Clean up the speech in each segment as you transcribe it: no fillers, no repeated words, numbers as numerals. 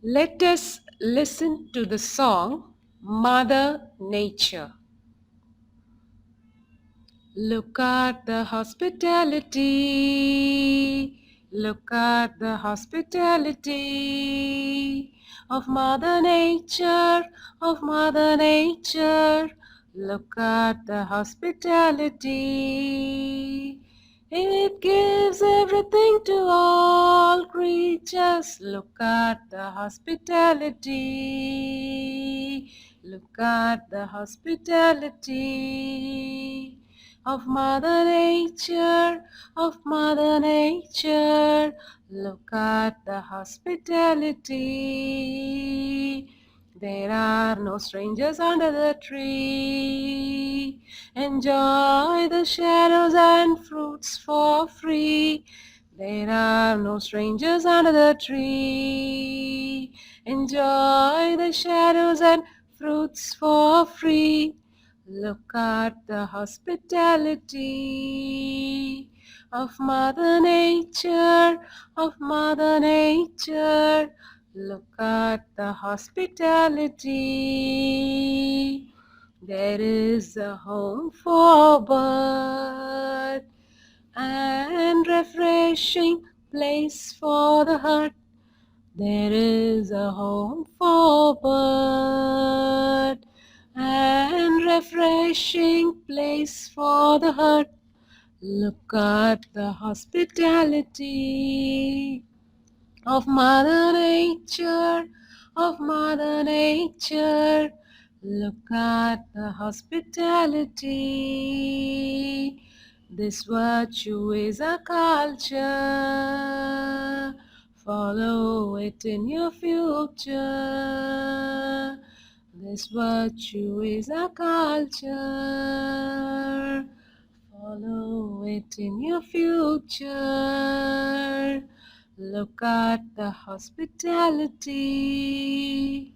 Let us listen to the song Mother Nature. Look at the hospitality. Look at the hospitality of Mother Nature, of Mother Nature. Look at the hospitality. It gives everything to all creatures. Look at the hospitality. Look at the hospitality of Mother Nature, of Mother Nature. Look at the hospitality. There are no strangers under the tree. Enjoy the shadows and fruits for free. There are no strangers under the tree. Enjoy the shadows and fruits for free. Look at the hospitality of Mother Nature, of Mother Nature. Look at the hospitality. There is a home for bird and refreshing place for the heart. There is a home for bird and refreshing place for the heart. Look at the hospitality of Mother Nature, of Mother Nature. Look at the hospitality. This virtue is a culture. Follow it in your future. This virtue is a culture. Follow it in your future. Look at the hospitality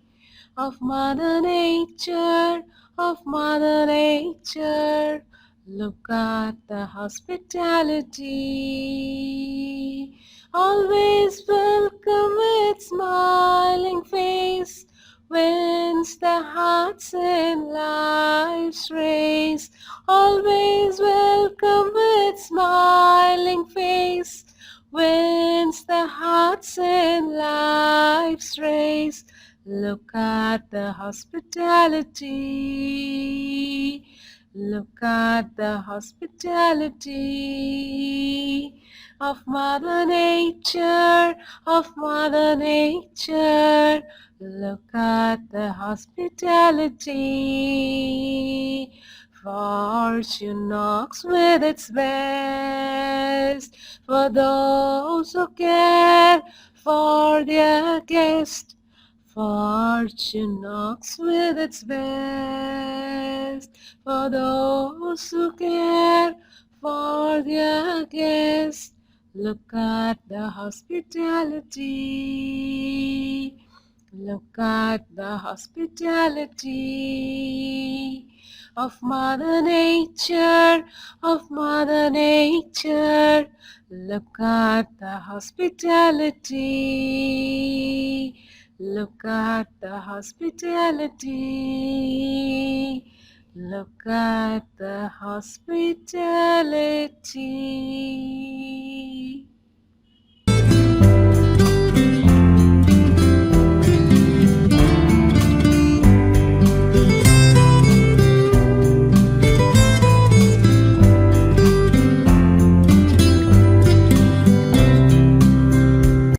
of Mother Nature, of Mother Nature. Look at the hospitality. Always welcome with smiling face. Wins the hearts in life's race. Always welcome with smiling face. Wins the hearts in life's race. Look at the hospitality. Look at the hospitality of Mother Nature, of Mother Nature. Look at the hospitality. Fortune knocks with its best for those who care for their guest. Fortune knocks with its best for those who care for their guest. Look at the hospitality. Look at the hospitality of Mother Nature, of Mother Nature. Look at the hospitality. Look at the hospitality. Look at the hospitality.